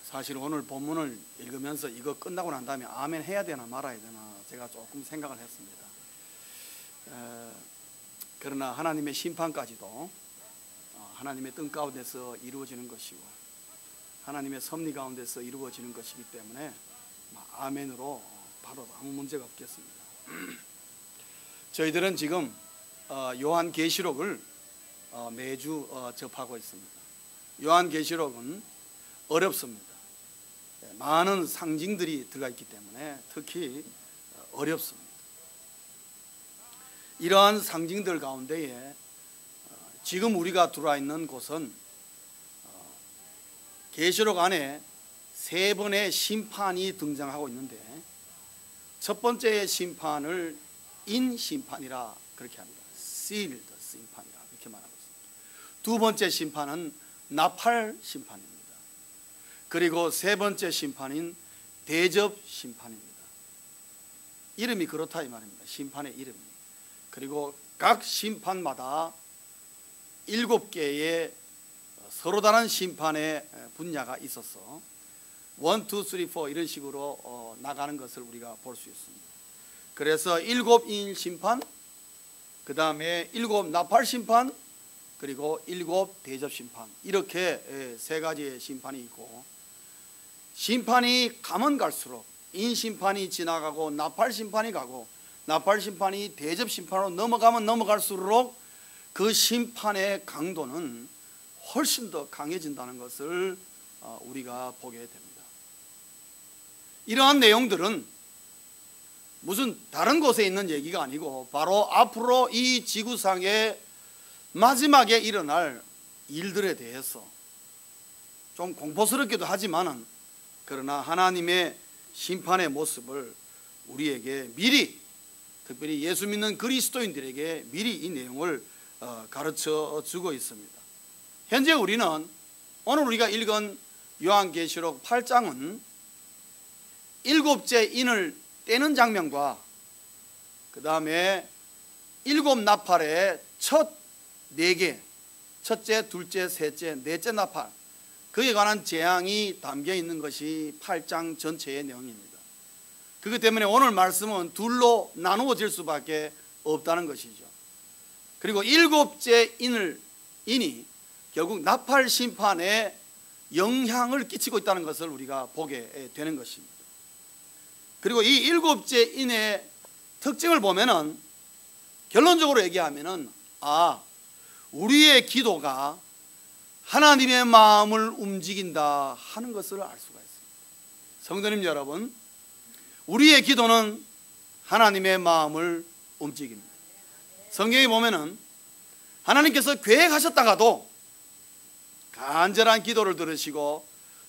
사실 오늘 본문을 읽으면서 이거 끝나고 난 다음에 아멘 해야 되나 말아야 되나 제가 조금 생각을 했습니다. 그러나 하나님의 심판까지도 하나님의 뜻 가운데서 이루어지는 것이고 하나님의 섭리 가운데서 이루어지는 것이기 때문에 아멘으로 바로 아무 문제가 없겠습니다. 저희들은 지금 요한계시록을 매주 접하고 있습니다. 요한계시록은 어렵습니다. 많은 상징들이 들어가 있기 때문에 특히 어렵습니다. 이러한 상징들 가운데에 지금 우리가 들어와 있는 곳은 계시록 안에 세 번의 심판이 등장하고 있는데 첫 번째 심판을 인심판이라 그렇게 합니다. sealed 심판이라 그렇게 말하고 있습니다. 두 번째 심판은 나팔 심판입니다. 그리고 세 번째 심판인 대접 심판입니다. 이름이 그렇다 이 말입니다. 심판의 이름이. 그리고 각 심판마다 7개의 서로 다른 심판의 분야가 있어서 1, 2, 3, 4 이런 식으로 나가는 것을 우리가 볼 수 있습니다. 그래서 7인 심판, 그 다음에 7 나팔 심판, 그리고 7 대접 심판, 이렇게 세 가지의 심판이 있고, 심판이 가면 갈수록 인심판이 지나가고 나팔 심판이 가고 나팔 심판이 대접 심판으로 넘어가면 넘어갈수록 그 심판의 강도는 훨씬 더 강해진다는 것을 우리가 보게 됩니다. 이러한 내용들은 무슨 다른 곳에 있는 얘기가 아니고 바로 앞으로 이 지구상의 마지막에 일어날 일들에 대해서 좀 공포스럽기도 하지만은 그러나 하나님의 심판의 모습을 우리에게 미리, 특별히 예수 믿는 그리스도인들에게 미리 이 내용을 가르쳐 주고 있습니다. 현재 우리는 오늘 우리가 읽은 요한계시록 8장은 7째 인을 떼는 장면과 그 다음에 7 나팔의 첫 4개, 첫째, 둘째, 셋째, 넷째 나팔, 그에 관한 재앙이 담겨 있는 것이 8장 전체의 내용입니다. 그렇기 때문에 오늘 말씀은 둘로 나누어질 수밖에 없다는 것이죠. 그리고 7째 인이 결국 나팔 심판에 영향을 끼치고 있다는 것을 우리가 보게 되는 것입니다. 그리고 이 7째 인의 특징을 보면은 결론적으로 얘기하면은 우리의 기도가 하나님의 마음을 움직인다 하는 것을 알 수가 있습니다. 성도님 여러분, 우리의 기도는 하나님의 마음을 움직입니다. 성경에 보면은 하나님께서 계획하셨다가도 간절한 기도를 들으시고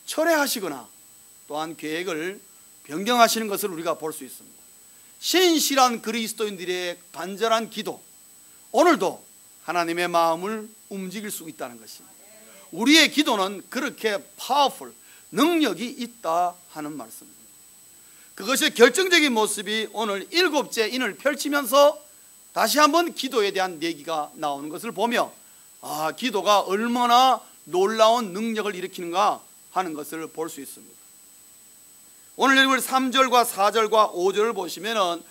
철회하시거나 또한 계획을 변경하시는 것을 우리가 볼 수 있습니다. 신실한 그리스도인들의 간절한 기도, 오늘도 하나님의 마음을 움직일 수 있다는 것입니다. 우리의 기도는 그렇게 파워풀, 능력이 있다 하는 말씀입니다. 그것의 결정적인 모습이 오늘 7째 인을 펼치면서 다시 한번 기도에 대한 얘기가 나오는 것을 보며 기도가 얼마나 놀라운 능력을 일으키는가 하는 것을 볼 수 있습니다. 오늘 읽을 3절과 4절과 5절을 보시면은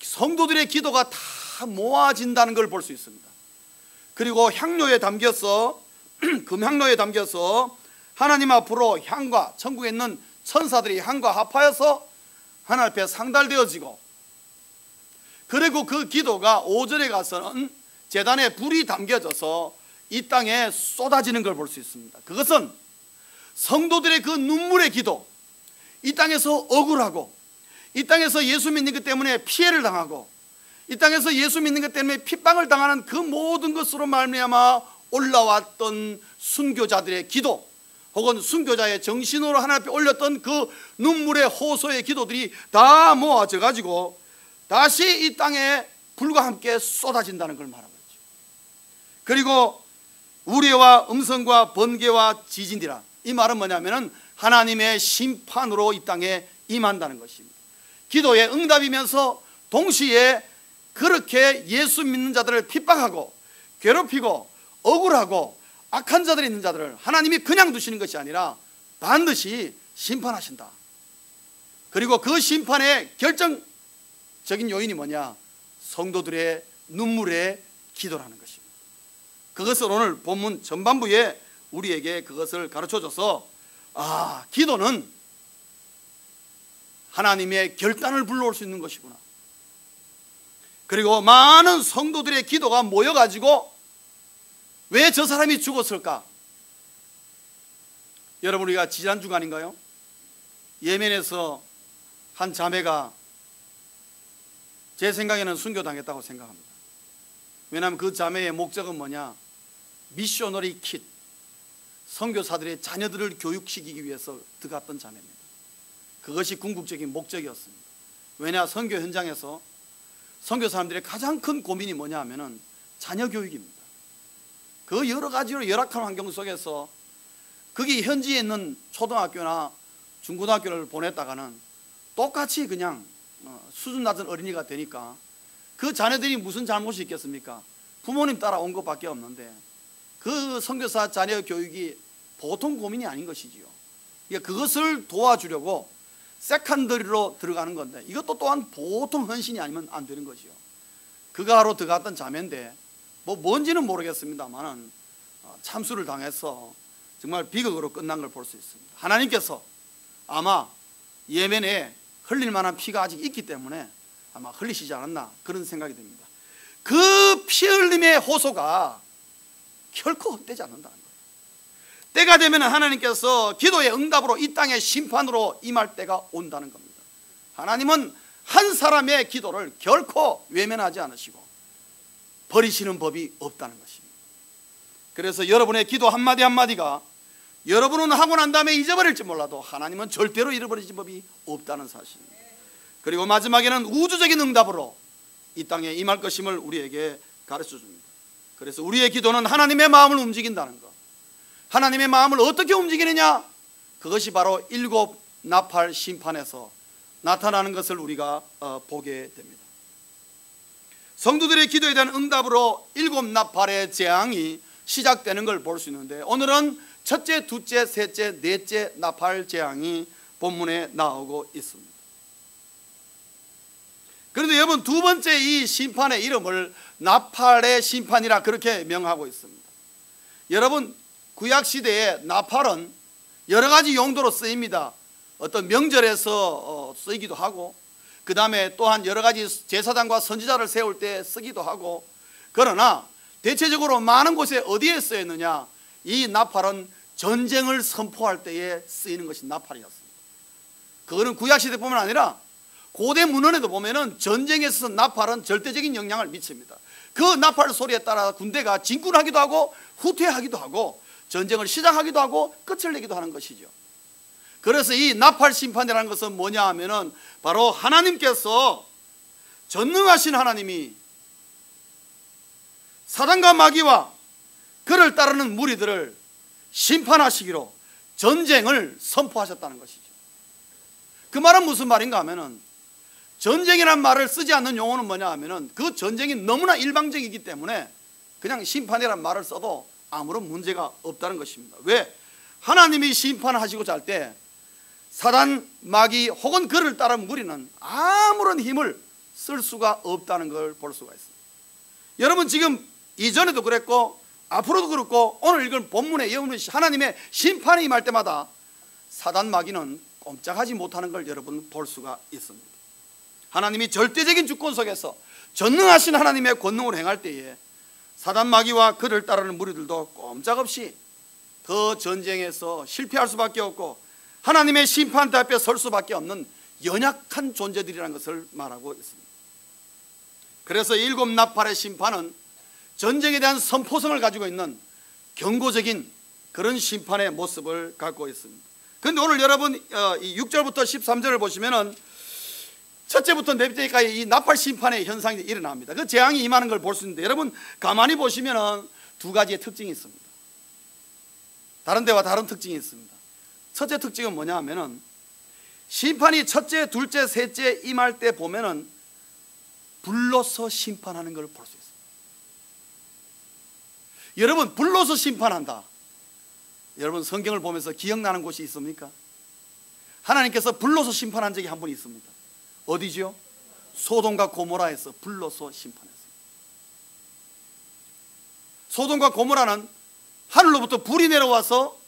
성도들의 기도가 다 모아진다는 걸 볼 수 있습니다. 그리고 향로에 담겨서 금향로에 담겨서 하나님 앞으로 향과, 천국에 있는 천사들이 향과 합하여서 하나님 앞에 상달되어지고, 그리고 그 기도가 5절에 가서는 제단에 불이 담겨져서 이 땅에 쏟아지는 걸 볼 수 있습니다. 그것은 성도들의 그 눈물의 기도, 이 땅에서 억울하고, 이 땅에서 예수 믿는 것 때문에 피해를 당하고, 이 땅에서 예수 믿는 것 때문에 핍박을 당하는 그 모든 것으로 말미암아 올라왔던 순교자들의 기도, 혹은 순교자의 정신으로 하나님 앞에 올렸던 그 눈물의 호소의 기도들이 다 모아져 가지고 다시 이 땅에 불과 함께 쏟아진다는 걸 말하고 있죠. 그리고 우레와 음성과 번개와 지진이라, 이 말은 뭐냐면은 하나님의 심판으로 이 땅에 임한다는 것입니다. 기도의 응답이면서 동시에 그렇게 예수 믿는 자들을 핍박하고 괴롭히고 억울하고 악한 자들이 있는 자들을 하나님이 그냥 두시는 것이 아니라 반드시 심판하신다. 그리고 그 심판의 결정적인 요인이 뭐냐? 성도들의 눈물의 기도라는 것입니다. 그것을 오늘 본문 전반부에 우리에게 그것을 가르쳐줘서 기도는 하나님의 결단을 불러올 수 있는 것이구나. 그리고 많은 성도들의 기도가 모여가지고 왜 저 사람이 죽었을까? 여러분, 우리가 지난주가 아닌가요? 예멘에서 한 자매가 제 생각에는 순교당했다고 생각합니다. 왜냐하면 그 자매의 목적은 뭐냐? 미셔너리 킷, 선교사들의 자녀들을 교육시키기 위해서 들어갔던 자매입니다. 그것이 궁극적인 목적이었습니다. 왜냐? 선교 현장에서 선교 사람들의 가장 큰 고민이 뭐냐 하면은 자녀 교육입니다. 그 여러 가지로 열악한 환경 속에서 거기 현지에 있는 초등학교나 중고등학교를 보냈다가는 똑같이 그냥 수준 낮은 어린이가 되니까 그 자녀들이 무슨 잘못이 있겠습니까? 부모님 따라온 것밖에 없는데 그 선교사 자녀 교육이 보통 고민이 아닌 것이지요. 그것을 도와주려고 세컨더리로 들어가는 건데 이것도 또한 보통 헌신이 아니면 안 되는 거지요. 그거 하러 들어갔던 자매인데 뭔지는 모르겠습니다만은 참수를 당해서 정말 비극으로 끝난 걸 볼 수 있습니다. 하나님께서 아마 예멘에 흘릴 만한 피가 아직 있기 때문에 아마 흘리시지 않았나 그런 생각이 듭니다. 그 피 흘림의 호소가 결코 헛되지 않는다는 거예요. 때가 되면 하나님께서 기도의 응답으로 이 땅의 심판으로 임할 때가 온다는 겁니다. 하나님은 한 사람의 기도를 결코 외면하지 않으시고 버리시는 법이 없다는 것입니다. 그래서 여러분의 기도 한마디 한마디가 여러분은 하고 난 다음에 잊어버릴지 몰라도 하나님은 절대로 잃어버리신 법이 없다는 사실입니다. 그리고 마지막에는 우주적인 응답으로 이 땅에 임할 것임을 우리에게 가르쳐 줍니다. 그래서 우리의 기도는 하나님의 마음을 움직인다는 것. 하나님의 마음을 어떻게 움직이느냐? 그것이 바로 일곱 나팔 심판에서 나타나는 것을 우리가 보게 됩니다. 성도들의 기도에 대한 응답으로 일곱 나팔의 재앙이 시작되는 걸 볼 수 있는데 오늘은 첫째, 둘째, 셋째, 넷째 나팔 재앙이 본문에 나오고 있습니다. 그런데 여러분, 두 번째 이 심판의 이름을 나팔의 심판이라 그렇게 명하고 있습니다. 여러분, 구약시대에 나팔은 여러 가지 용도로 쓰입니다. 어떤 명절에서 쓰이기도 하고 그 다음에 또한 여러 가지 제사장과 선지자를 세울 때 쓰기도 하고, 그러나 대체적으로 많은 곳에 어디에 쓰였느냐? 이 나팔은 전쟁을 선포할 때에 쓰이는 것이 나팔이었습니다. 그거는 구약시대뿐만 아니라 고대 문헌에도 보면은 전쟁에서 나팔은 절대적인 영향을 미칩니다. 그 나팔 소리에 따라 군대가 진군하기도 하고 후퇴하기도 하고 전쟁을 시작하기도 하고 끝을 내기도 하는 것이죠. 그래서 이 나팔 심판이라는 것은 뭐냐 하면은 바로 하나님께서, 전능하신 하나님이 사단과 마귀와 그를 따르는 무리들을 심판하시기로 전쟁을 선포하셨다는 것이죠. 그 말은 무슨 말인가 하면은, 전쟁이라는 말을 쓰지 않는 용어는 뭐냐 하면은 그 전쟁이 너무나 일방적이기 때문에 그냥 심판이라는 말을 써도 아무런 문제가 없다는 것입니다. 왜? 하나님이 심판하시고자 할 때 사단, 마귀 혹은 그를 따른 무리는 아무런 힘을 쓸 수가 없다는 걸 볼 수가 있습니다. 여러분, 지금 이전에도 그랬고 앞으로도 그렇고 오늘 읽은 본문의 예언은 하나님의 심판이 임할 때마다 사단, 마귀는 꼼짝하지 못하는 걸 여러분 볼 수가 있습니다. 하나님이 절대적인 주권 속에서 전능하신 하나님의 권능을 행할 때에 사단, 마귀와 그를 따르는 무리들도 꼼짝없이 그 전쟁에서 실패할 수밖에 없고 하나님의 심판대 앞에 설 수밖에 없는 연약한 존재들이라는 것을 말하고 있습니다. 그래서 일곱 나팔의 심판은 전쟁에 대한 선포성을 가지고 있는 경고적인 그런 심판의 모습을 갖고 있습니다. 그런데 오늘 여러분 6절부터 13절을 보시면은 첫째부터 넷째까지 이 나팔 심판의 현상이 일어납니다. 그 재앙이 임하는 걸 볼 수 있는데, 여러분 가만히 보시면은 두 가지의 특징이 있습니다. 다른 데와 다른 특징이 있습니다. 첫째 특징은 뭐냐 하면은 심판이 첫째, 둘째, 셋째 임할 때 보면은 불로서 심판하는 걸 볼 수 있습니다. 여러분, 불로서 심판한다. 여러분 성경을 보면서 기억나는 곳이 있습니까? 하나님께서 불로서 심판한 적이 한 번 있습니다. 어디죠? 소돔과 고모라에서 불로서 심판했습니다. 소돔과 고모라는 하늘로부터 불이 내려와서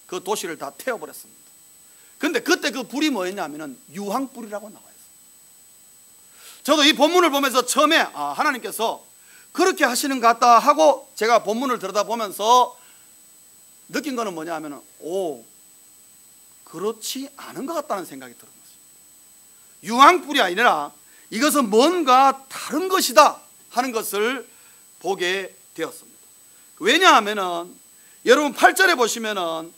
그 도시를 다 태워버렸습니다. 근데 그때 그 불이 뭐였냐면은 유황불이라고 나와 있어요. 저도 이 본문을 보면서 처음에 하나님께서 그렇게 하시는 것 같다 하고 제가 본문을 들여다보면서 느낀 거는 뭐냐 하면은 그렇지 않은 것 같다는 생각이 들은 것입니다. 유황불이 아니라 이것은 뭔가 다른 것이다 하는 것을 보게 되었습니다. 왜냐하면은 여러분 8절에 보시면은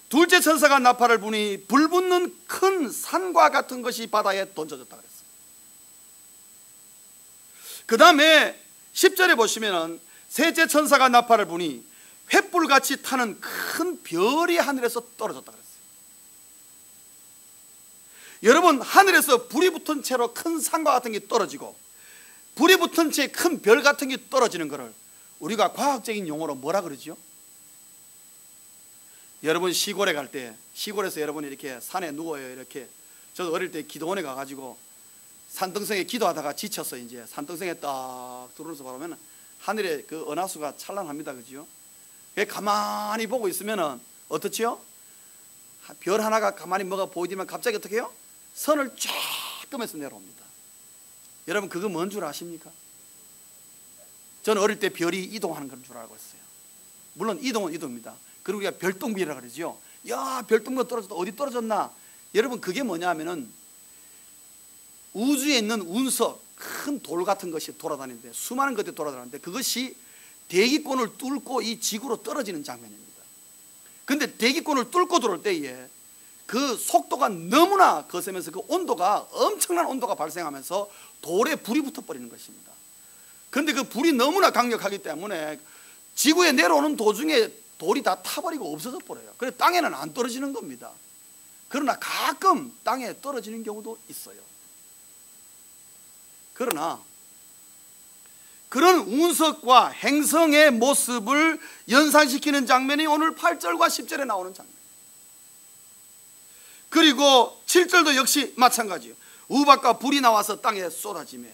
둘째 천사가 나팔을 부니 불붙는 큰 산과 같은 것이 바다에 던져졌다 그랬어요. 그 다음에 10절에 보시면은 셋째 천사가 나팔을 부니 횃불같이 타는 큰 별이 하늘에서 떨어졌다 그랬어요. 여러분, 하늘에서 불이 붙은 채로 큰 산과 같은 게 떨어지고 불이 붙은 채 큰 별 같은 게 떨어지는 것을 우리가 과학적인 용어로 뭐라 그러죠? 여러분 시골에 갈 때, 시골에서 여러분이 이렇게 산에 누워요. 이렇게 저도 어릴 때 기도원에 가가지고 산등성에 기도하다가 지쳐서 이제 산등성에 딱 들어오면서 보면 하늘에 그 은하수가 찬란합니다. 그죠? 가만히 보고 있으면은 어떻지요? 별 하나가 가만히 뭐가 보이지만 갑자기 어떻게 해요? 선을 쫙 끄면서 내려옵니다. 여러분 그거 뭔 줄 아십니까? 저는 어릴 때 별이 이동하는 건 줄 알고 있어요. 물론 이동은 이동입니다. 그리고 우리가 별똥별이라 그러죠. 야, 별똥별 떨어졌다. 어디 떨어졌나? 여러분 그게 뭐냐 하면은 우주에 있는 운석, 큰 돌 같은 것이 돌아다니는데, 수많은 것들이 돌아다니는데 그것이 대기권을 뚫고 이 지구로 떨어지는 장면입니다. 근데 대기권을 뚫고 들어올 때에 그 속도가 너무나 거세면서 그 온도가, 엄청난 온도가 발생하면서 돌에 불이 붙어버리는 것입니다. 그런데 그 불이 너무나 강력하기 때문에 지구에 내려오는 도중에 돌이 다 타버리고 없어져 버려요. 그래서 땅에는 안 떨어지는 겁니다. 그러나 가끔 땅에 떨어지는 경우도 있어요. 그러나 그런 운석과 행성의 모습을 연상시키는 장면이 오늘 8절과 10절에 나오는 장면. 그리고 7절도 역시 마찬가지예요. 우박과 불이 나와서 땅에 쏟아지며,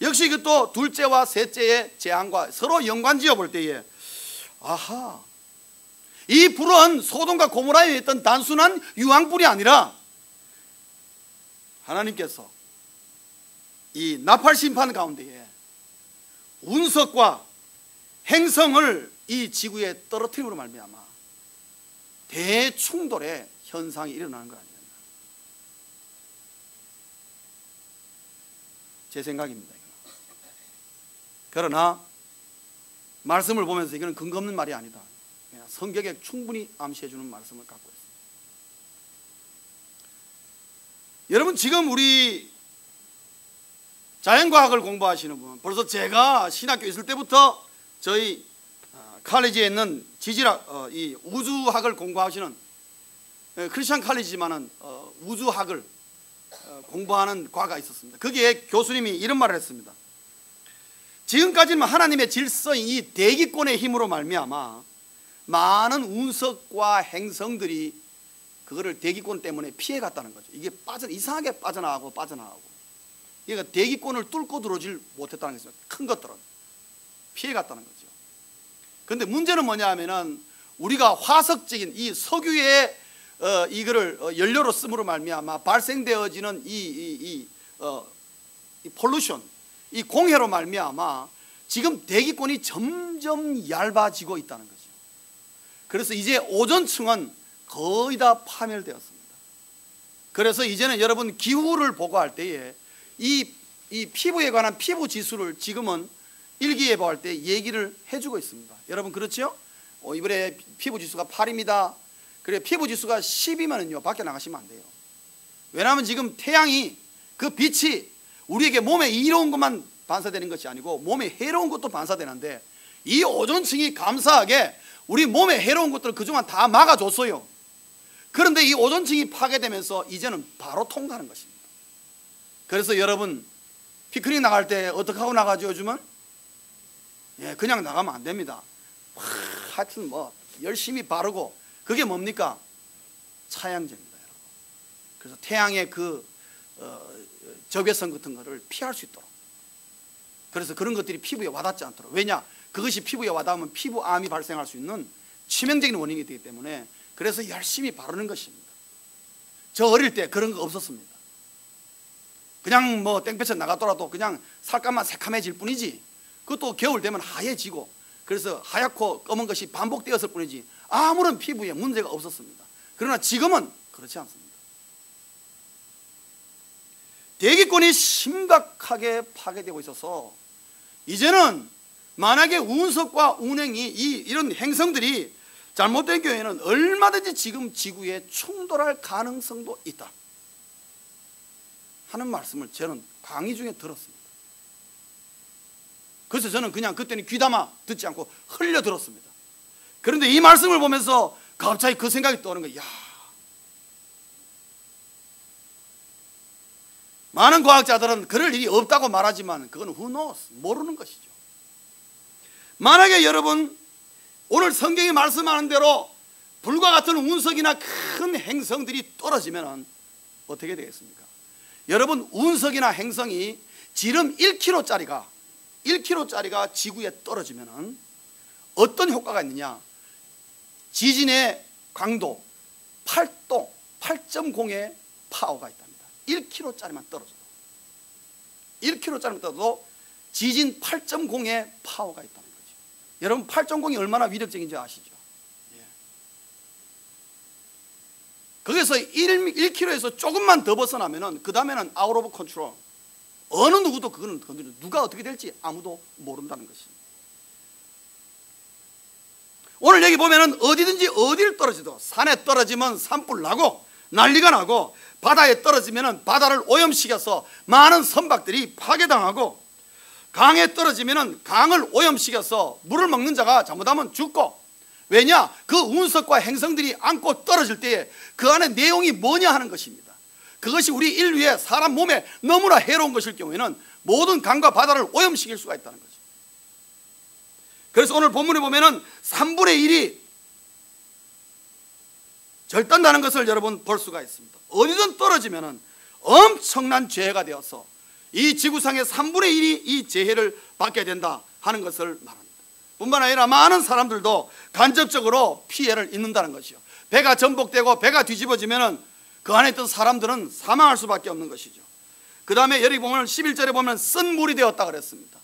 역시 이것도 둘째와 셋째의 재앙과 서로 연관지어 볼 때에 아하, 이 불은 소돔과 고모라에 있던 단순한 유황불이 아니라 하나님께서 이 나팔 심판 가운데에 운석과 행성을 이 지구에 떨어뜨림으로 말미암아 대충돌의 현상이 일어나는 거 아니겠나. 제 생각입니다. 그러나 말씀을 보면서 이거는 근거 없는 말이 아니다. 성경에 충분히 암시해 주는 말씀을 갖고 있습니다. 여러분 지금 우리 자연과학을 공부하시는 분, 벌써 제가 신학교 있을 때부터 저희 칼리지에 있는 지질학, 이 우주학을 공부하시는 크리스천 칼리지만은 우주학을 공부하는 과가 있었습니다. 거기에 교수님이 이런 말을 했습니다. 지금까지는 하나님의 질서인 이 대기권의 힘으로 말미암아 많은 운석과 행성들이 그거를 대기권 때문에 피해갔다는 거죠. 이게 이상하게 빠져나가고 그러니까 대기권을 뚫고 들어오질 못했다는 거죠. 큰 것들은 피해갔다는 거죠. 그런데 문제는 뭐냐 하면은 우리가 화석적인 이 석유의 이거를 연료로 쓰므로 말미암아 발생되어지는 이 폴루션, 이 공해로 말미암아 지금 대기권이 점점 얇아지고 있다는 거죠. 그래서 이제 오존층은 거의 다 파멸되었습니다. 그래서 이제는 여러분 기후를 보고할 때에 이 피부에 관한 피부 지수를 지금은 일기예보할 때 얘기를 해주고 있습니다. 여러분 그렇죠? 이번에 피부 지수가 8입니다. 그래 피부 지수가 10이면은요 밖에 나가시면 안 돼요. 왜냐하면 지금 태양이 그 빛이 우리에게 몸에 이로운 것만 반사되는 것이 아니고 몸에 해로운 것도 반사되는데 이 오존층이 감사하게 우리 몸에 해로운 것들을 그동안 다 막아줬어요. 그런데 이 오존층이 파괴되면서 이제는 바로 통과하는 것입니다. 그래서 여러분 피크닉 나갈 때 어떻게 하고 나가죠 요즘은? 그냥 나가면 안 됩니다. 하여튼 뭐 열심히 바르고, 그게 뭡니까? 차양제입니다. 여러분. 그래서 태양의 그 적외선 같은 거를 피할 수 있도록, 그래서 그런 것들이 피부에 와닿지 않도록. 왜냐? 그것이 피부에 와닿으면 피부암이 발생할 수 있는 치명적인 원인이 되기 때문에 그래서 열심히 바르는 것입니다. 저 어릴 때 그런 거 없었습니다. 그냥 뭐 땡볕에 나가더라도 그냥 살감만 새카매질 뿐이지, 그것도 겨울 되면 하얘지고, 그래서 하얗고 검은 것이 반복되었을 뿐이지 아무런 피부에 문제가 없었습니다. 그러나 지금은 그렇지 않습니다. 대기권이 심각하게 파괴되고 있어서 이제는 만약에 운석과 운행이 이런 행성들이 잘못된 경우에는 얼마든지 지금 지구에 충돌할 가능성도 있다 하는 말씀을 저는 강의 중에 들었습니다. 그래서 저는 그냥 그때는 귀담아 듣지 않고 흘려 들었습니다. 그런데 이 말씀을 보면서 갑자기 그 생각이 떠오르는 거예요. 야, 많은 과학자들은 그럴 일이 없다고 말하지만 그건 who knows, 모르는 것이죠. 만약에 여러분 오늘 성경이 말씀하는 대로 불과 같은 운석이나 큰 행성들이 떨어지면 어떻게 되겠습니까? 여러분, 운석이나 행성이 지름 1km짜리가 지구에 떨어지면 어떤 효과가 있느냐? 지진의 강도 8도 8.0의 파워가 있답니다. 1km짜리만 떨어져도, 1km짜리만 떨어져도 지진 8.0의 파워가 있다는 거죠. 여러분, 8.0이 얼마나 위력적인지 아시죠? 예. 거기서 1km에서 조금만 더 벗어나면은 그 다음에는 out of control, 어느 누구도 그거는 건드려, 누가 어떻게 될지 아무도 모른다는 것입니다. 오늘 여기 보면은 어디든지 어디를 떨어지도, 산에 떨어지면 산불 나고 난리가 나고, 바다에 떨어지면은 바다를 오염시켜서 많은 선박들이 파괴당하고, 강에 떨어지면은 강을 오염시켜서 물을 먹는 자가 잘못하면 죽고. 왜냐? 그 운석과 행성들이 안고 떨어질 때에 그 안에 내용이 뭐냐 하는 것입니다. 그것이 우리 인류의 사람 몸에 너무나 해로운 것일 경우에는 모든 강과 바다를 오염시킬 수가 있다는 거죠. 그래서 오늘 본문에 보면은 3분의 1이 절단나는 것을 여러분 볼 수가 있습니다. 어디든 떨어지면은 엄청난 죄가 되어서 이 지구상의 3분의 1이 이 재해를 받게 된다 하는 것을 말합니다. 뿐만 아니라 많은 사람들도 간접적으로 피해를 입는다는 것이요. 배가 전복되고 배가 뒤집어지면은 그 안에 있던 사람들은 사망할 수밖에 없는 것이죠. 그 다음에 여기 보면 11절에 보면 쓴 물이 되었다 그랬습니다.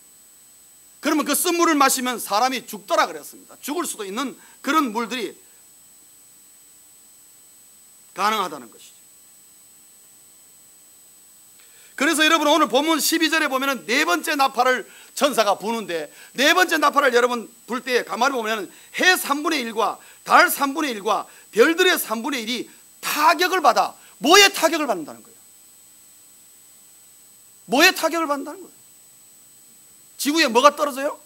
그러면 그 쓴 물을 마시면 사람이 죽더라 그랬습니다. 죽을 수도 있는 그런 물들이 가능하다는 것이죠. 그래서 여러분 오늘 본문 12절에 보면은 네 번째 나팔을 천사가 부는데, 네 번째 나팔을 여러분 불 때 가만히 보면은 해 3분의 1과 달 3분의 1과 별들의 3분의 1이 타격을 받아. 뭐에 타격을 받는다는 거예요? 뭐에 타격을 받는다는 거예요? 지구에 뭐가 떨어져요?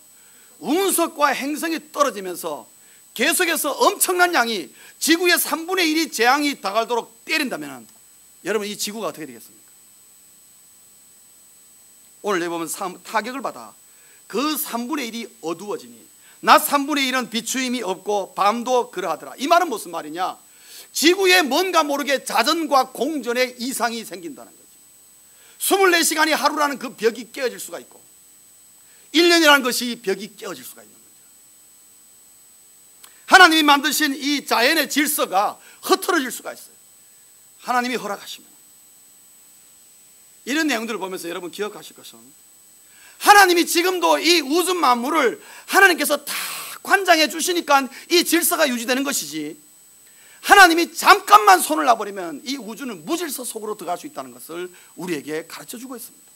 운석과 행성이 떨어지면서 계속해서 엄청난 양이 지구의 3분의 1이 재앙이 다가도록 때린다면 여러분 이 지구가 어떻게 되겠습니까? 오늘 여기 보면 타격을 받아 그 3분의 1이 어두워지니 낮 3분의 1은 비추임이 없고 밤도 그러하더라. 이 말은 무슨 말이냐? 지구에 뭔가 모르게 자전과 공전의 이상이 생긴다는 거죠. 24시간이 하루라는 그 벽이 깨어질 수가 있고 1년이라는 것이 벽이 깨어질 수가 있는 거죠. 하나님이 만드신 이 자연의 질서가 흐트러질 수가 있어요. 하나님이 허락하시면. 이런 내용들을 보면서 여러분 기억하실 것은, 하나님이 지금도 이 우주 만물을 하나님께서 다 관장해 주시니까 이 질서가 유지되는 것이지, 하나님이 잠깐만 손을 놔버리면 이 우주는 무질서 속으로 들어갈 수 있다는 것을 우리에게 가르쳐 주고 있습니다.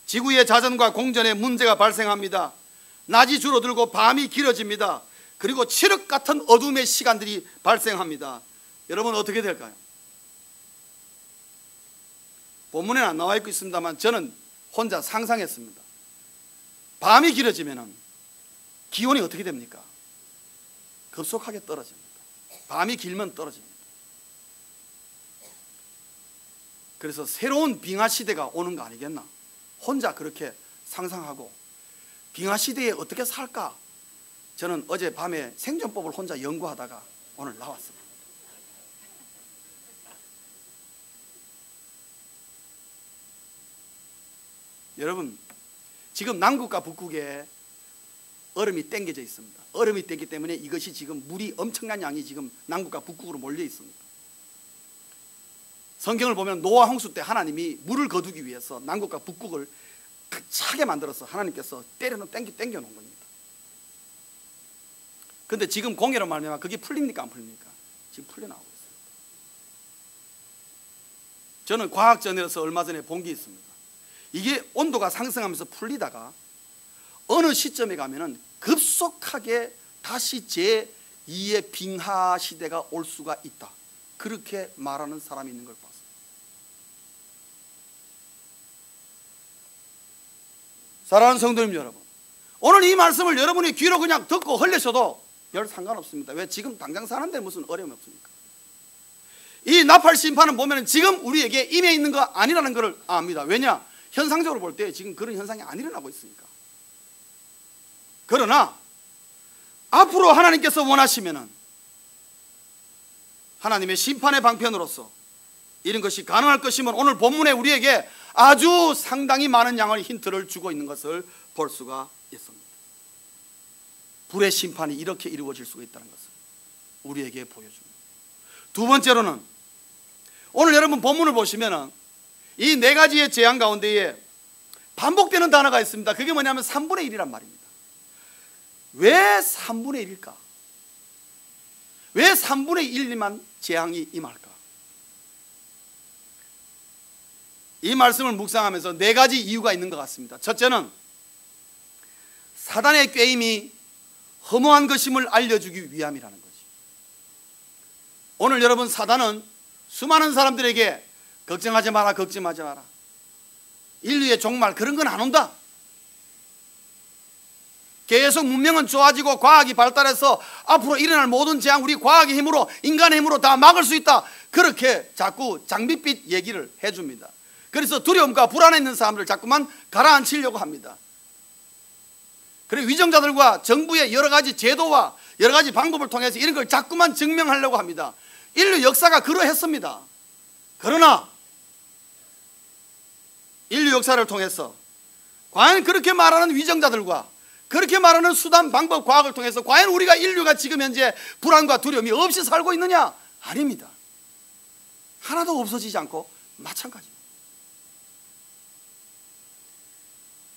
지구의 자전과 공전에 문제가 발생합니다. 낮이 줄어들고 밤이 길어집니다. 그리고 칠흑 같은 어둠의 시간들이 발생합니다. 여러분 어떻게 될까요? 본문에는 안 나와 있고 있습니다만 저는 혼자 상상했습니다. 밤이 길어지면 기온이 어떻게 됩니까? 급속하게 떨어집니다. 밤이 길면 떨어집니다. 그래서 새로운 빙하 시대가 오는 거 아니겠나? 혼자 그렇게 상상하고 빙하 시대에 어떻게 살까? 저는 어젯밤에 생존법을 혼자 연구하다가 오늘 나왔습니다. 여러분, 지금 남극과 북극에 얼음이 땡겨져 있습니다. 얼음이 땡기 때문에 이것이 지금 물이 엄청난 양이 지금 남극과 북극으로 몰려 있습니다. 성경을 보면 노아 홍수 때 하나님이 물을 거두기 위해서 남극과 북극을 차게 만들어서 하나님께서 땡겨 놓은 겁니다. 그런데 지금 공해로 말미암아 그게 풀립니까 안 풀립니까? 지금 풀려나오고 있습니다. 저는 과학전에서 얼마 전에 본 게 있습니다. 이게 온도가 상승하면서 풀리다가 어느 시점에 가면은 급속하게 다시 제2의 빙하 시대가 올 수가 있다, 그렇게 말하는 사람이 있는 걸 봤어요. 사랑하는 성도님 여러분, 오늘 이 말씀을 여러분이 귀로 그냥 듣고 흘리셔도 별 상관없습니다. 왜? 지금 당장 사는데 무슨 어려움이 없습니까? 이 나팔 심판은 보면 지금 우리에게 임해 있는 거 아니라는 것을 압니다. 왜냐? 현상적으로 볼 때 지금 그런 현상이 안 일어나고 있으니까. 그러나 앞으로 하나님께서 원하시면은 하나님의 심판의 방편으로서 이런 것이 가능할 것이면 오늘 본문에 우리에게 아주 상당히 많은 양의 힌트를 주고 있는 것을 볼 수가 있습니다. 불의 심판이 이렇게 이루어질 수가 있다는 것을 우리에게 보여줍니다. 두 번째로는 오늘 여러분 본문을 보시면은 이 네 가지의 재앙 가운데에 반복되는 단어가 있습니다. 그게 뭐냐면 3분의 1이란 말입니다. 왜 3분의 1일까? 왜 3분의 1만 재앙이 임할까? 이 말씀을 묵상하면서 네 가지 이유가 있는 것 같습니다. 첫째는 사단의 꾀임이 허무한 것임을 알려주기 위함이라는 거지. 오늘 여러분, 사단은 수많은 사람들에게 걱정하지 마라, 걱정하지 마라, 인류의 종말 그런 건 안 온다, 계속 문명은 좋아지고 과학이 발달해서 앞으로 일어날 모든 재앙 우리 과학의 힘으로, 인간의 힘으로 다 막을 수 있다, 그렇게 자꾸 장밋빛 얘기를 해줍니다. 그래서 두려움과 불안에 있는 사람들 자꾸만 가라앉히려고 합니다. 그리고 위정자들과 정부의 여러 가지 제도와 여러 가지 방법을 통해서 이런 걸 자꾸만 증명하려고 합니다. 인류 역사가 그러했습니다. 그러나 인류 역사를 통해서 과연 그렇게 말하는 위정자들과 그렇게 말하는 수단, 방법, 과학을 통해서 과연 우리가 인류가 지금 현재 불안과 두려움이 없이 살고 있느냐? 아닙니다. 하나도 없어지지 않고 마찬가지입니다.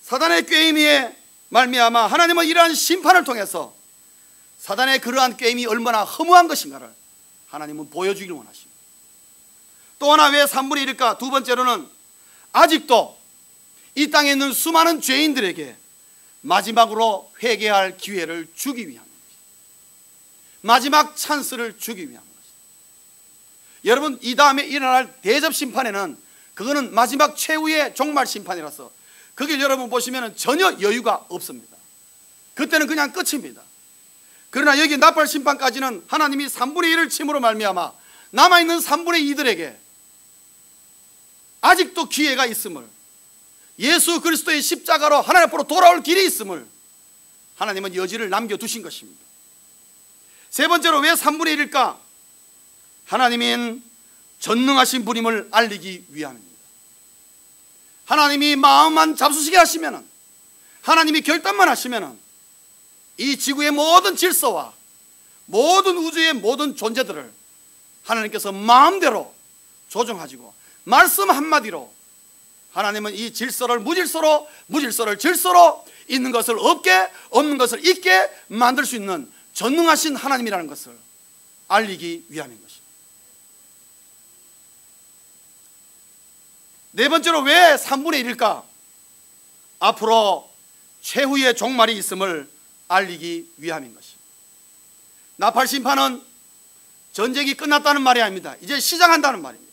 사단의 꾀임에 말미암아 하나님은 이러한 심판을 통해서 사단의 그러한 꾀임이 얼마나 허무한 것인가를 하나님은 보여주기를 원하십니다. 또 하나 왜 3분의 1일까? 두 번째로는 아직도 이 땅에 있는 수많은 죄인들에게 마지막으로 회개할 기회를 주기 위함입니다. 마지막 찬스를 주기 위함 것입니다. 여러분, 이 다음에 일어날 대접 심판에는 그거는 마지막 최후의 종말 심판이라서 그게 여러분 보시면 전혀 여유가 없습니다. 그때는 그냥 끝입니다. 그러나 여기 나팔 심판까지는 하나님이 3분의 1을 침으로 말미암아 남아있는 3분의 2들에게 아직도 기회가 있음을, 예수 그리스도의 십자가로 하나님 앞으로 돌아올 길이 있음을 하나님은 여지를 남겨두신 것입니다. 세 번째로 왜 3분의 1일까? 하나님은 전능하신 분임을 알리기 위함입니다. 하나님이 마음만 잡수시게 하시면, 하나님이 결단만 하시면 이 지구의 모든 질서와 모든 우주의 모든 존재들을 하나님께서 마음대로 조정하시고 말씀 한마디로 하나님은 이 질서를 무질서로, 무질서를 질서로, 있는 것을 없게, 없는 것을 있게 만들 수 있는 전능하신 하나님이라는 것을 알리기 위함인 것입니다. 네 번째로 왜 3분의 1일까? 앞으로 최후의 종말이 있음을 알리기 위함인 것입니다. 나팔 심판은 전쟁이 끝났다는 말이 아닙니다. 이제 시작한다는 말입니다.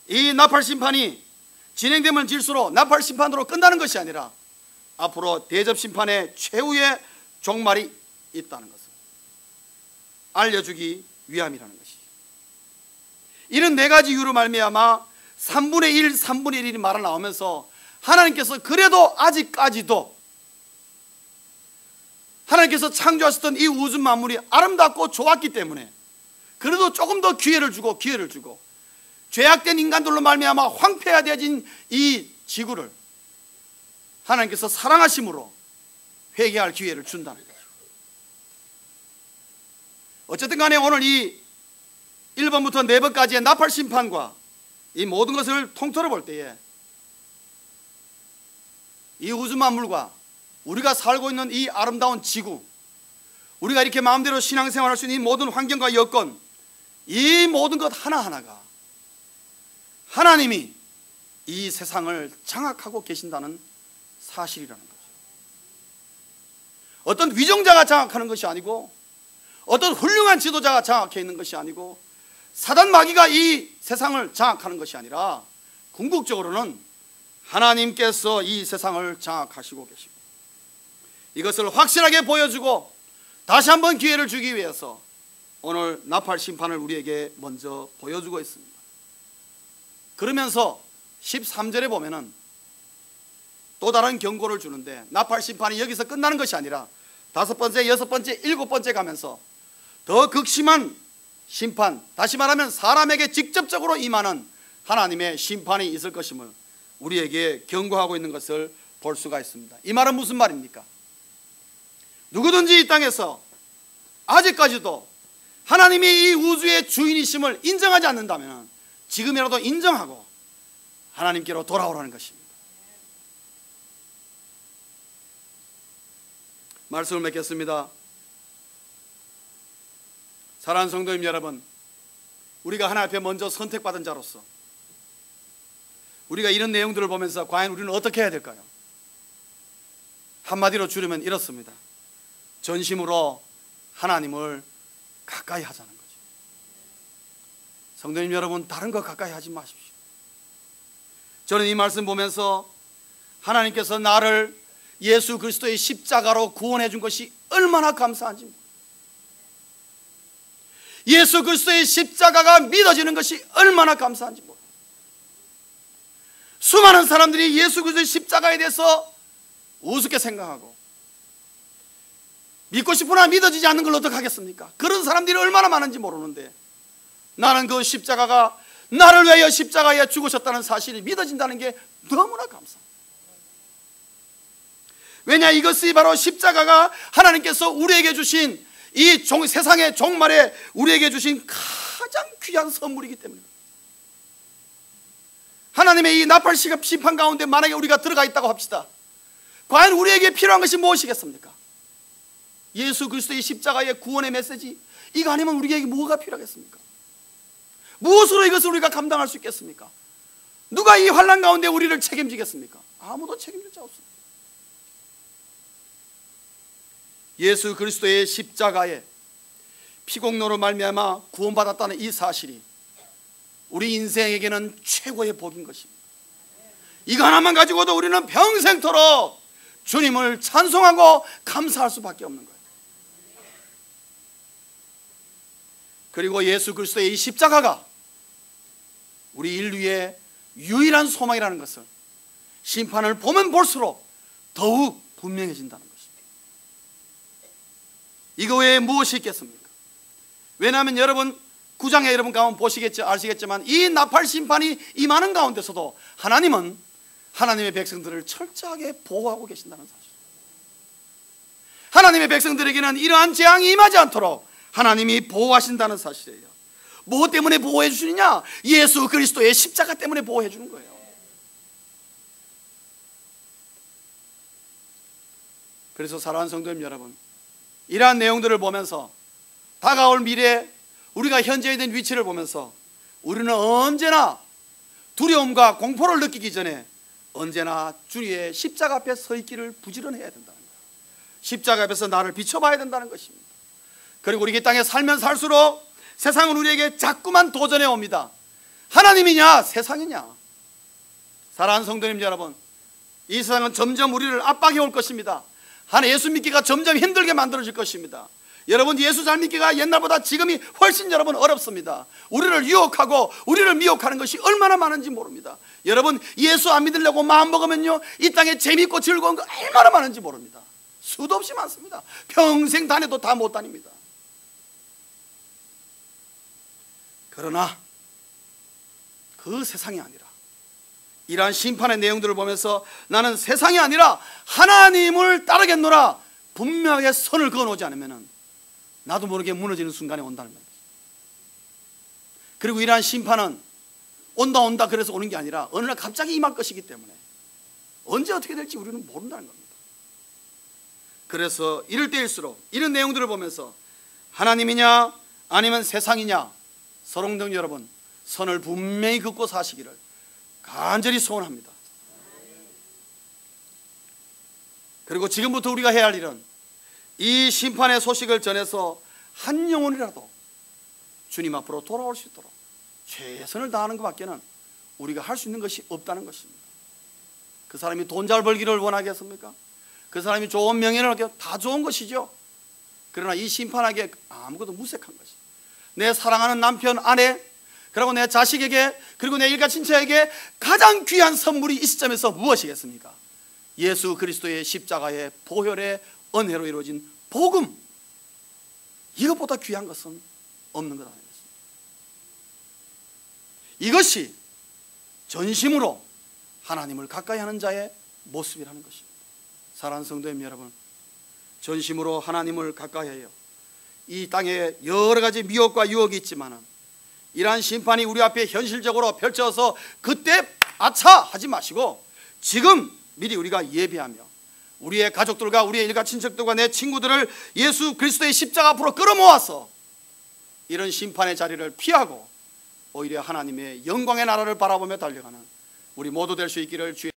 이 나팔 심판이 진행되면 질수록 나팔 심판으로 끝나는 것이 아니라 앞으로 대접 심판의 최후의 종말이 있다는 것을 알려주기 위함이라는 것이죠. 이런 네 가지 이유로 말미암아 3분의 1, 3분의 1이 말을 나오면서 하나님께서 그래도 아직까지도 하나님께서 창조하셨던 이 우주 만물이 아름답고 좋았기 때문에 그래도 조금 더 기회를 주고 죄악된 인간들로 말미암아 황폐화되어진 이 지구를 하나님께서 사랑하심으로 회개할 기회를 준다는 거죠. 어쨌든 간에 오늘 이 1번부터 4번까지의 나팔 심판과 이 모든 것을 통틀어 볼 때에 이 우주 만물과 우리가 살고 있는 이 아름다운 지구, 우리가 이렇게 마음대로 신앙생활할 수 있는 이 모든 환경과 여건, 이 모든 것 하나하나가 하나님이 이 세상을 장악하고 계신다는 사실이라는 거죠. 어떤 위정자가 장악하는 것이 아니고, 어떤 훌륭한 지도자가 장악해 있는 것이 아니고, 사단 마귀가 이 세상을 장악하는 것이 아니라 궁극적으로는 하나님께서 이 세상을 장악하시고 계시고, 이것을 확실하게 보여주고 다시 한번 기회를 주기 위해서 오늘 나팔 심판을 우리에게 먼저 보여주고 있습니다. 그러면서 13절에 보면은 또 다른 경고를 주는데, 나팔 심판이 여기서 끝나는 것이 아니라 5번째, 6번째, 7번째 가면서 더 극심한 심판, 다시 말하면 사람에게 직접적으로 임하는 하나님의 심판이 있을 것임을 우리에게 경고하고 있는 것을 볼 수가 있습니다. 이 말은 무슨 말입니까? 누구든지 이 땅에서 아직까지도 하나님이 이 우주의 주인이심을 인정하지 않는다면 지금이라도 인정하고 하나님께로 돌아오라는 것입니다. 말씀을 맺겠습니다. 사랑하는 성도님 여러분, 우리가 하나님 앞에 먼저 선택받은 자로서 우리가 이런 내용들을 보면서 과연 우리는 어떻게 해야 될까요? 한마디로 줄이면 이렇습니다. 전심으로 하나님을 가까이 하자는 거죠. 성도님 여러분, 다른 거 가까이 하지 마십시오. 저는 이 말씀 보면서 하나님께서 나를 예수 그리스도의 십자가로 구원해 준 것이 얼마나 감사한지, 예수 그리스도의 십자가가 믿어지는 것이 얼마나 감사한지 모릅니다. 수많은 사람들이 예수 그리스도의 십자가에 대해서 우습게 생각하고 믿고 싶으나 믿어지지 않는 걸 어떡하겠습니까? 그런 사람들이 얼마나 많은지 모르는데, 나는 그 십자가가 나를 위하여 십자가에 죽으셨다는 사실이 믿어진다는 게 너무나 감사합니다. 왜냐, 이것이 바로 십자가가 하나님께서 우리에게 주신 이 세상의 종말에 우리에게 주신 가장 귀한 선물이기 때문입니다. 하나님의 이 나팔 심판 가운데 만약에 우리가 들어가 있다고 합시다. 과연 우리에게 필요한 것이 무엇이겠습니까? 예수 그리스도의 십자가의 구원의 메시지, 이거 아니면 우리에게 뭐가 필요하겠습니까? 무엇으로 이것을 우리가 감당할 수 있겠습니까? 누가 이 환난 가운데 우리를 책임지겠습니까? 아무도 책임질 자 없습니다. 예수 그리스도의 십자가에 피공로로 말미암아 구원받았다는 이 사실이 우리 인생에게는 최고의 복인 것입니다. 이거 하나만 가지고도 우리는 평생토록 주님을 찬송하고 감사할 수밖에 없는 거예요. 그리고 예수 그리스도의 이 십자가가 우리 인류의 유일한 소망이라는 것을 심판을 보면 볼수록 더욱 분명해진다는 것입니다. 이거 외에 무엇이 있겠습니까? 왜냐하면 여러분 9장에 여러분 가면 아시겠지만 이 나팔 심판이 임하는 가운데서도 하나님은 하나님의 백성들을 철저하게 보호하고 계신다는 사실. 하나님의 백성들에게는 이러한 재앙이 임하지 않도록 하나님이 보호하신다는 사실이에요. 무엇 때문에 보호해 주시느냐? 예수 그리스도의 십자가 때문에 보호해 주는 거예요. 그래서 사랑하는 성도님 여러분, 이러한 내용들을 보면서 다가올 미래에 우리가 현재 있는 위치를 보면서 우리는 언제나 두려움과 공포를 느끼기 전에 언제나 주의 십자가 앞에 서 있기를 부지런해야 된다는 거예요. 십자가 앞에서 나를 비춰봐야 된다는 것입니다. 그리고 우리 이 땅에 살면 살수록 세상은 우리에게 자꾸만 도전해 옵니다. 하나님이냐 세상이냐. 사랑하는 성도님 여러분, 이 세상은 점점 우리를 압박해 올 것입니다. 예수 믿기가 점점 힘들게 만들어질 것입니다. 여러분, 예수 잘 믿기가 옛날보다 지금이 훨씬 여러분 어렵습니다. 우리를 유혹하고 우리를 미혹하는 것이 얼마나 많은지 모릅니다. 여러분, 예수 안 믿으려고 마음 먹으면요, 이 땅에 재밌고 즐거운 거 얼마나 많은지 모릅니다. 수도 없이 많습니다. 평생 다녀도 다 못 다닙니다. 그러나 그 세상이 아니라 이러한 심판의 내용들을 보면서 나는 세상이 아니라 하나님을 따르겠노라 분명하게 선을 그어놓지 않으면 나도 모르게 무너지는 순간이 온다는 겁니다. 그리고 이러한 심판은 온다 그래서 오는 게 아니라 어느 날 갑자기 임할 것이기 때문에 언제 어떻게 될지 우리는 모른다는 겁니다. 그래서 이럴 때일수록 이런 내용들을 보면서 하나님이냐 아니면 세상이냐, 서롱동 여러분, 선을 분명히 긋고 사시기를 간절히 소원합니다. 그리고 지금부터 우리가 해야 할 일은 이 심판의 소식을 전해서 한 영혼이라도 주님 앞으로 돌아올 수 있도록 최선을 다하는 것밖에는 우리가 할 수 있는 것이 없다는 것입니다. 그 사람이 돈 잘 벌기를 원하겠습니까? 그 사람이 좋은 명예를 얻게, 다 좋은 것이죠. 그러나 이 심판하기에 아무것도 무색한 것이, 내 사랑하는 남편, 아내, 그리고 내 자식에게, 그리고 내 일가 친척에게 가장 귀한 선물이 이 시점에서 무엇이겠습니까? 예수 그리스도의 십자가의 보혈의 은혜로 이루어진 복음, 이것보다 귀한 것은 없는 것 아니겠습니까? 이것이 전심으로 하나님을 가까이 하는 자의 모습이라는 것입니다. 사랑하는 성도님 여러분, 전심으로 하나님을 가까이 해요. 이 땅에 여러 가지 미혹과 유혹이 있지만 이러한 심판이 우리 앞에 현실적으로 펼쳐서 그때 아차 하지 마시고 지금 미리 우리가 예비하며 우리의 가족들과 우리의 일가 친척들과 내 친구들을 예수 그리스도의 십자가 앞으로 끌어모아서 이런 심판의 자리를 피하고 오히려 하나님의 영광의 나라를 바라보며 달려가는 우리 모두 될 수 있기를 주의